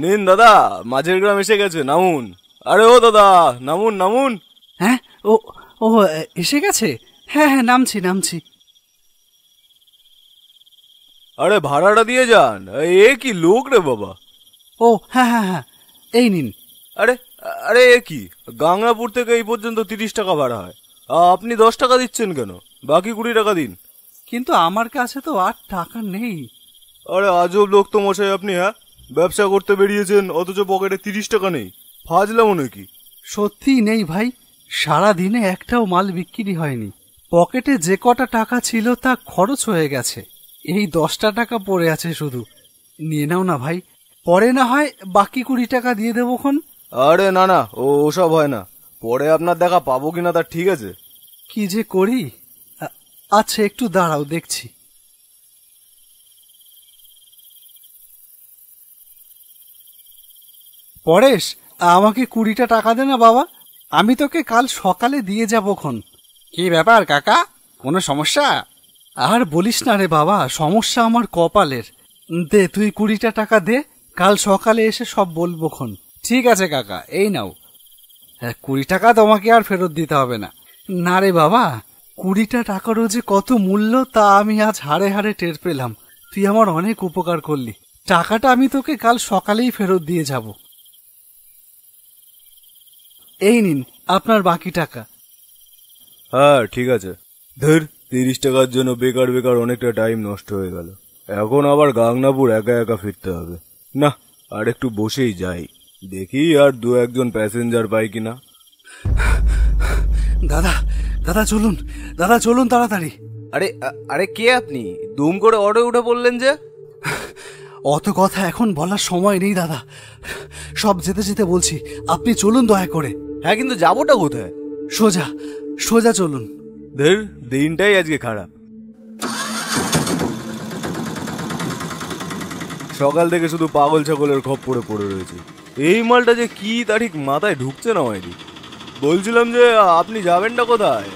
নিন দাদা, মাঝের গ্রাম এসে গেছে, নামুন। আরে ও দাদা, নামুন নামুন। হ্যাঁ, ও ও এসে গেছে। হ্যাঁ হ্যাঁ, নামছি নামছি। আরে ভাড়াটা দিয়ে যান। এ কি লোক রে বাবা। ও হ্যাঁ হ্যাঁ হ্যাঁ, এই নিন। আরে আরে এ কি, গাংনাপুর থেকে এই পর্যন্ত 30 টাকা ভাড়া হয়, আপনি 10 টাকা দিচ্ছেন কেন? বাকি 20 টাকা দিন। কিন্তু আমার কাছে তো আর টাকা নেই। আরে আজব লোক তো মশাই আপনি। হ্যাঁ, ব্যবসা করতে বেরিয়েছেন অথচ পকেটে 30 টাকা নেই, ফাজলামো নাকি? সত্যিই নেই ভাই, সারা দিনে একটাও মাল বিক্রি হয়নি। পকেটে যে কটা টাকা ছিল তা খরচ হয়ে গেছে। এই 10টা টাকা পড়ে আছে শুধু। নিয়ে নাও না ভাই, পরে না হয় বাকি 20 টাকা দিয়ে দেবোখন। আরে না না, ওসব হয় না। পরে আপনার দেখা পাবো কিনা তার ঠিক আছে। কি যে করি। আচ্ছা একটু দাঁড়াও, দেখছি। পরেশ, আমাকে 20টা টাকা দে না বাবা, আমি তোকে কাল সকালে দিয়ে যাবোখন। কি ব্যাপার কাকা, কোনো সমস্যা? আর বলিস না রে বাবা, সমস্যা আমার কপালের। দে, তুই 20টা টাকা দে, কাল সকালে এসে সব বলবোখন। ঠিক আছে কাকা, এই নাও। 20 টাকা তোমাকে আর ফেরত দিতে হবে না। না রে বাবা, 20টা টাকারও যে কত মূল্য তা আমি আজ হাড়ে হাড়ে টের পেলাম। তুই আমার অনেক উপকার করলি। টাকাটা আমি তোকে কাল সকালেই ফেরত দিয়ে যাব। এই নিন আপনার বাকি টাকা। হ্যাঁ ঠিক আছে। ধর, 30 টাকার জন্য বেকার বেকার অনেকটা টাইম নষ্ট হয়ে গেল। এখন আবার গাংনাপুর একা একা ফিরতে হবে। না, আর একটু বসেই যাই, দেখি আর 2-1 প্যাসেঞ্জার পাই কিনা। দাদা দাদা চলুন, দাদা চলুন তাড়াতাড়ি। আরে আরে কে আপনি? দুম করে অটো উঠে পড়লেন যে? অত কথা এখন বলার সময় নেই দাদা, সব যেতে যেতে বলছি। আপনি চলুন দয়া করে। হ্যাঁ, কিন্তু যাবোটা কোথায়? সোজা সোজা চলুন। ধর, দিনটাই আজকে খারাপ। সকাল থেকে শুধু পাগল ছাগলের খপ্পরে পড়ে রয়েছে। এই মালটা যে কি তারিখ মাথায় ঢুকছে না হয়নি। বলছিলাম যে আপনি যাবেনটা কোথায়?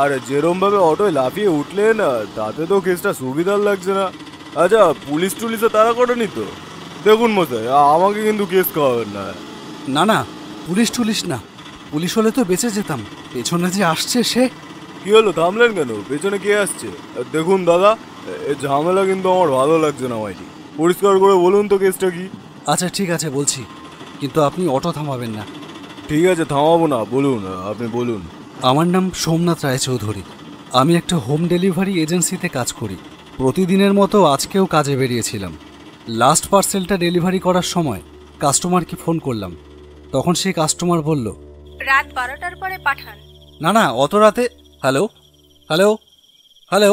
আর যেরম ভাবে অটোয় লাফিয়ে উঠলেন, তাতে তো কেসটা সুবিধার লাগছে না। আচ্ছা, পুলিশ টুলিশে তাড়া করেনি তো? দেখুন মশাই, আমাকে কিন্তু কেস খাওয়াবেন না। না না, পুলিশ টুলিশ না। পুলিশ হলে তো বেঁচে যেতাম। পেছনে যে আসছে সে। কি হলো, থামলেন কেন? পেছনে কে আসছে? দেখুন দাদা, এই ঝামেলা কিন্তু আমার ভালো লাগছে না হয়নি। পরিষ্কার করে বলুন তো কেসটা কি? আচ্ছা ঠিক আছে বলছি, কিন্তু আপনি অটো থামাবেন না। ঠিক আছে, থামাবো না, বলুন, আপনি বলুন। আমার নাম সোমনাথ রায়চৌধুরী। আমি একটা হোম ডেলিভারি এজেন্সিতে কাজ করি। প্রতিদিনের মতো আজকেও কাজে বেরিয়েছিলাম। লাস্ট পার্সেলটা ডেলিভারি করার সময় কাস্টমারকে ফোন করলাম। তখন সেই কাস্টমার বলল, রাত 12টার পরে পাঠান। না না, অত রাতে। Hello hello hello.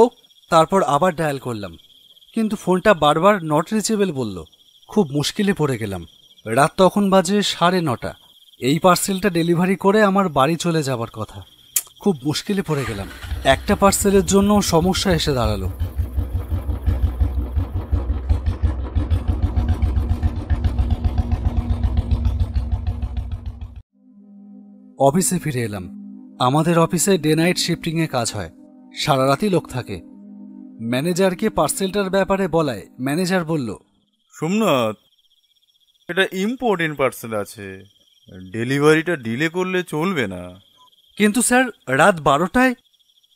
তারপর আবার ডায়াল করলাম, কিন্তু ফোনটা বারবার নট রিচেবল বলল। খুব মুশকিলে পড়ে গেলাম। রাত তখন বাজে 9:30। এই পার্সেলটা ডেলিভারি করে আমার বাড়ি চলে যাবার কথা। খুব মুশকিলে পড়ে গেলাম। একটা পার্সেলের জন্য সমস্যা এসে দাঁড়ালো। অফিসে ফিরে এলাম। আমাদের অফিসে ডে নাইট শিফটিংয়ে কাজ হয়, সারা রাতই লোক থাকে। ম্যানেজারকে পার্সেলটার ব্যাপারে বলায় ম্যানেজার বলল, সোমনাথ, এটা ইম্পর্টেন্ট পার্সেল আছে, ডেলিভারিটা ডিলে করলে চলবে না। কিন্তু স্যার, রাত 12টায়।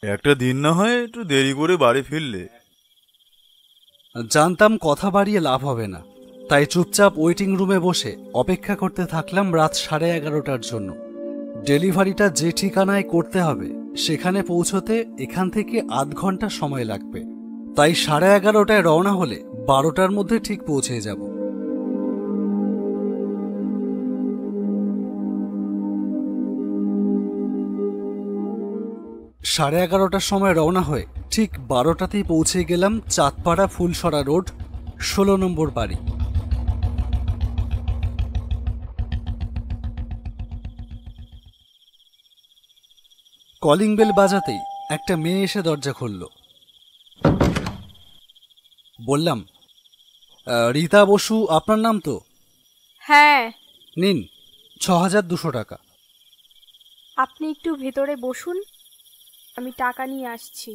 একটা দিন না হয় একটু দেরি করে বাড়ি ফিরলে। জানতাম কথা বাড়িয়ে লাভ হবে না, তাই চুপচাপ ওয়েটিং রুমে বসে অপেক্ষা করতে থাকলাম রাত 11:30টার জন্য। ডেলিভারিটা যে ঠিকানায় করতে হবে সেখানে পৌঁছতে এখান থেকে আধ ঘন্টা সময় লাগবে। তাই 11:30টায় রওনা হলে 12টার মধ্যে ঠিক পৌঁছে যাব। সাড়ে 11টার সময় রওনা হয়ে ঠিক 12টাতেই পৌঁছে গেলাম চাঁদপাড়া ফুলসরা রোড, 16 নম্বর বাড়ি। কলিং বেল বাজাতেই একটা মেয়ে এসে দরজা খুলল। বললাম, রীতা বসু আপনার নাম তো? হ্যাঁ। নিন 6200 টাকা। আপনি একটু ভেতরে বসুন, আমি টাকা নিয়ে আসছি।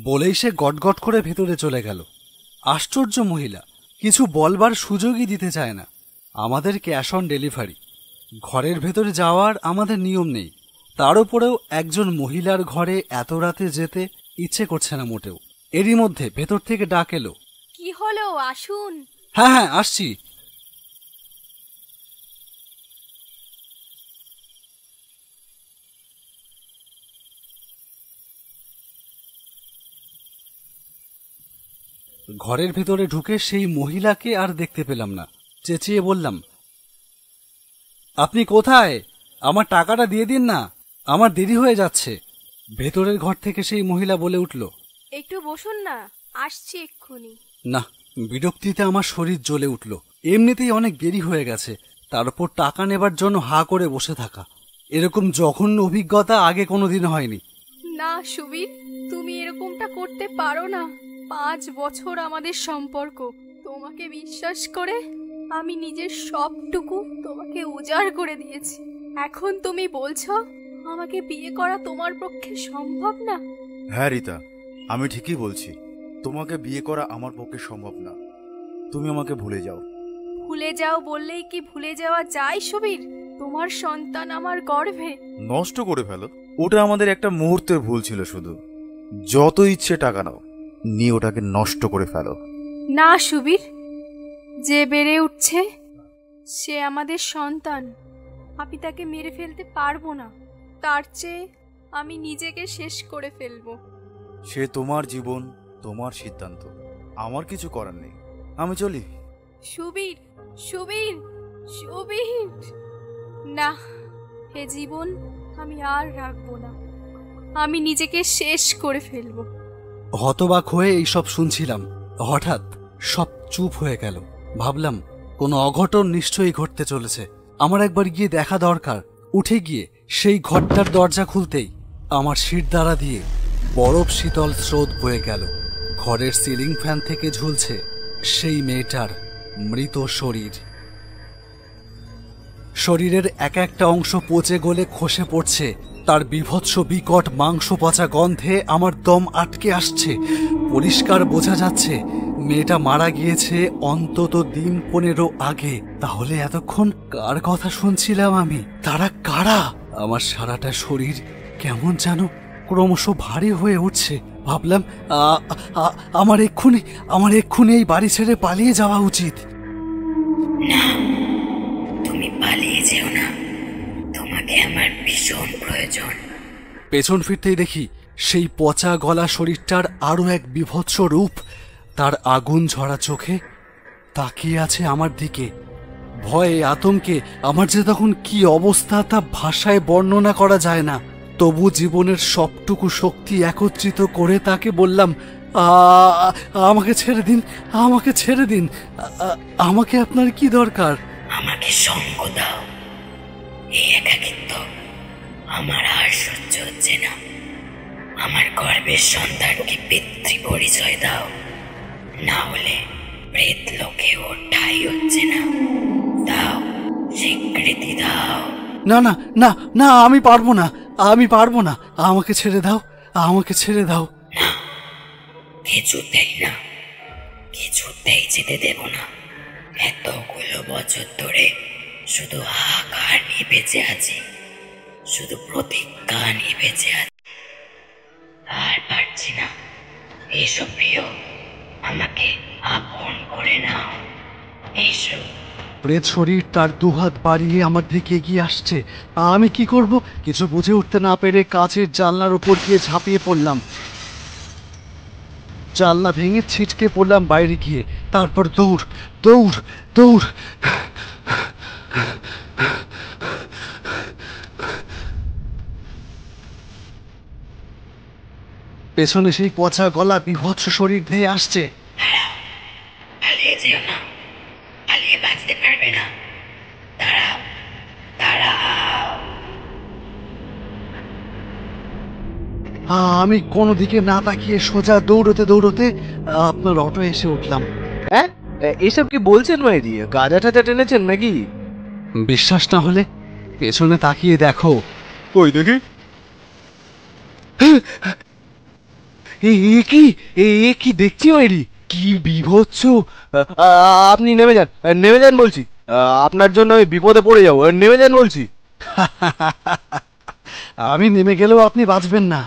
বলেই সে গটগট করে ভেতরে চলে গেল। আশ্চর্য মহিলা, কিছু বলবার সুযোগই দিতে চায় না। আমাদের ক্যাশ অন ডেলিভারি। ঘরের ভেতরে যাওয়ার আমাদের নিয়ম নেই। তার উপরেও একজন মহিলার ঘরে এত রাতে যেতে ইচ্ছে করছে না মোটেও। এরই মধ্যে ভেতর থেকে ডাক এলো। কি হলো, আসুন। হ্যাঁ হ্যাঁ, আসছি। ঘরের ভেতরে ঢুকে সেই মহিলাকে আর দেখতে পেলাম না। চেঁচিয়ে বললাম, আপনি কোথায়? আমার টাকাটা দিয়ে দিন না, আমার দেরি হয়ে যাচ্ছে। ভেতরের ঘর থেকে সেই মহিলা বলে উঠল, একটু বসুন না, আসছি এক্ষুনি। না, বিরক্তিতে আমার শরীর জ্বলে উঠল। এমনিতেই অনেক দেরি হয়ে গেছে, তার উপর টাকা নেবার জন্য হা করে বসে থাকা। এরকম জঘন্য অভিজ্ঞতা আগে কোনোদিন হয়নি। না সুবীর, তুমি এরকমটা করতে পারো না। 5 বছর আমাদের সম্পর্ক। তোমাকে বিশ্বাস করে আমি নিজের সবটুকু তোমাকে উজাড় করে দিয়েছি। এখন তুমি বলছো আমাকে বিয়ে করা তোমার পক্ষে সম্ভব না? হ্যাঁ রীতা, আমি ঠিকই বলছি। তোমাকে বিয়ে করা আমার পক্ষে সম্ভব না। তুমি আমাকে ভুলে যাও। ভুলে যাও বললেই কি ভুলে যাওয়া যায় সুবীর? তোমার সন্তান আমার গর্ভে। নষ্ট করে ফেলো, ওটা আমাদের একটা মুহূর্তের ভুল ছিল শুধু। যত ইচ্ছে টাকা নাও, নিয়ে ওটাকে নষ্ট করে ফেলো। না সুবীর, যে বেড়ে উঠছে সে আমাদের সন্তান। আমি তাকে মেরে ফেলতে পারবো না। তার চেয়ে আমি নিজেকে শেষ করে ফেলবো। সে তোমার জীবন, তোমার সিদ্ধান্ত, আমার কিছু করার নেই। আমি চলি। সুবীর, সুবীর, সুবীর, না, এ জীবন আমি আর রাখবো না। আমি নিজেকে শেষ করে ফেলবো। হতবাক হয়ে এইসব শুনছিলাম। হঠাৎ সব চুপ হয়ে গেল। ভাবলাম কোনো অঘটন নিশ্চয়ই ঘটতে চলেছে। আমার একবার গিয়ে দেখা দরকার। উঠে গিয়ে সেই ঘরটার দরজা খুলতেই আমার শিরদাঁড়া দিয়ে বরফ শীতল স্রোত বয়ে গেল। ঘরের সিলিং ফ্যান থেকে ঝুলছে সেই মেয়েটার মৃত শরীর। শরীরের এক একটা অংশ পচে গলে খসে পড়ছে। তার বীভৎস বিকট মাংস পচা গন্ধে আমার দম আটকে আসছে। পরিষ্কার বোঝা যাচ্ছে মেয়েটা মারা গিয়েছে অন্তত দিন 15 আগে। তাহলে এতক্ষণ কার কথা শুনছিলাম আমি? তারা কারা? আমার সারাটা শরীর কেমন যেন ক্রমশ ভারী হয়ে উঠছে। ভাবলাম আমার এক্ষুনি এই বাড়ি ছেড়ে পালিয়ে যাওয়া উচিত। না, তুমি পালিয়ে যেও না, তোমাকে আমার ভীষণ প্রয়োজন। পেছন ফিরতেই দেখি সেই পচা গলা শরীরটার আরো এক বিভৎস রূপ। তার আগুন ঝরা চোখে তাকিয়ে আছে আমার দিকে। ভয়ে আতঙ্কে আমার যে তখন কি অবস্থা তা ভাষায় বর্ণনা করা যায় না। তবু জীবনের সবটুকু শক্তি একত্রিত করে তাকে বললাম, আমাকে ছেড়ে দিন, আমাকে ছেড়ে দিন। আমাকে আপনার কি দরকার? আমাকে সঙ্গ দাও। এই একাকিত্ব আমার আর সহ্য হচ্ছে না। আমার গর্ভের সন্তানকে পিতৃ পরিচয় দাও, না হলে প্রেত লোকে ওর ঠাঁই হচ্ছে না। দাও, স্বীকৃতি দাও। না না না না, আমি পারবো না, আমি পারবো না। আমাকে ছেড়ে দাও, আমাকে ছেড়ে দাও। না, কিছুতেই না, কিছুতেই যেতে দেব না। এতগুলো বছর ধরে শুধু হাহাকার নিয়ে বেঁচে আছি, শুধু প্রতিজ্ঞা নিয়ে বেঁচে আছি। আর পারছি না। এসব প্রিয়, আমাকে আপন করে নাও। এসো। প্রেত শরীর তার দুহাত বাড়িয়ে আমার দিকে এগিয়ে আসছে। আমি কি করব কিছু বুঝে উঠতে না পেরে কাচের জানলার উপর গিয়ে ঝাঁপিয়ে পড়লাম। জানলা ভেঙে ছিটকে পড়লাম বাইরে গিয়ে। তারপর দৌড় দৌড় দৌড়। পেছনে সেই পচা গলা বিভৎস শরীর ধেয়ে আসছে। পালিয়ে যেও না, পালিয়ে বাঁচতে পারবে না। দাঁড়াও, দাঁড়াও। আমি কোনো দিকে না তাকিয়ে সোজা দৌড়তে দৌড়তে আপনার অটো এসে উঠলাম। হ্যাঁ, এসব কি বলছেন মাইরি? গাঁজা টাজা টেনেছেন নাকি? বিশ্বাস না হলে পেছনে তাকিয়ে দেখো। ওই দেখি। এ কি দেখছি মাইরি? কি বিভৎস! আপনি নেমে যান, নেমে যান বলছি। আপনার জন্য আমি বিপদে পড়ে যাবো, নেমে যান বলছি। আমি নেমে গেলেও আপনি বাঁচবেন না।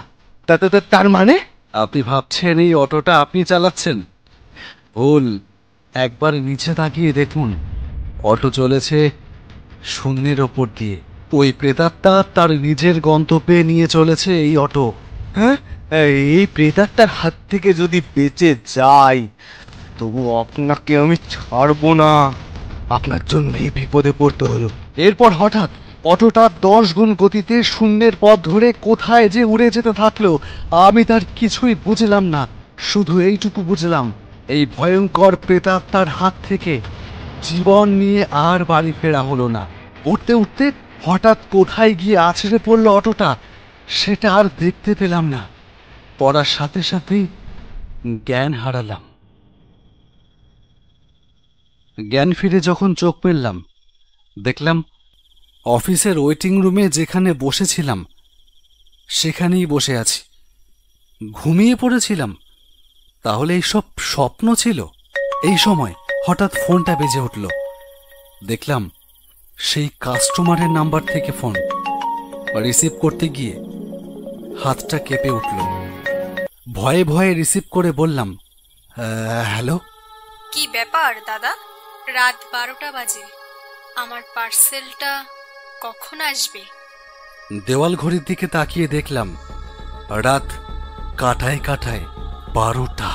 তার মানে? আপনি ভাবছেন এই অটোটা আপনি চালাচ্ছেন? ভুল। একবার নিচে তাকিয়ে দেখুন, অটো চলেছে শূন্যের ওপর দিয়ে। ওই প্রেতাত্মা তার নিজের গন্তব্যে নিয়ে চলেছে এই অটো। হ্যাঁ, এই প্রেতাত্মার হাত থেকে যদি বেঁচে যাই তবু আপনাকে আমি ছাড়বো না। আপনার জন্যই বিপদে পড়তে হলো। এরপর হঠাৎ অটোটা 10 গুণ গতিতে শূন্যের পথ ধরে কোথায় যে উড়ে যেতে থাকলো, আমি তার কিছুই বুঝলাম না। শুধু এইটুকু বুঝলাম, এই ভয়ঙ্কর প্রেতাত্মার হাত থেকে জীবন নিয়ে আর বাড়ি ফেরা হলো না। উঠতে উঠতে হঠাৎ কোথায় গিয়ে আছড়ে পড়লো অটোটা, সেটা আর দেখতে পেলাম না। পড়ার সাথে সাথেই জ্ঞান হারালাম। জ্ঞান ফিরে যখন চোখ মেললাম, দেখলাম অফিসের ওয়েটিং রুমে যেখানে বসেছিলাম সেখানেই বসে আছি। ঘুমিয়ে পড়েছিলাম, তাহলে এইসব স্বপ্ন ছিল? এই সময় হঠাৎ ফোনটা বেজে উঠল। দেখলাম সেই কাস্টমারের নাম্বার থেকে ফোন। রিসিভ করতে গিয়ে হাতটা কেঁপে উঠল। ভয়ে ভয়ে রিসিভ করে বললাম, হ্যালো। কি ব্যাপার দাদা? রাত 12টা বাজে, আমার পার্সেলটা কখন আসবে? দেওয়াল ঘড়ির দিকে তাকিয়ে দেখলাম রাত কাটায় কাটায় 12টা।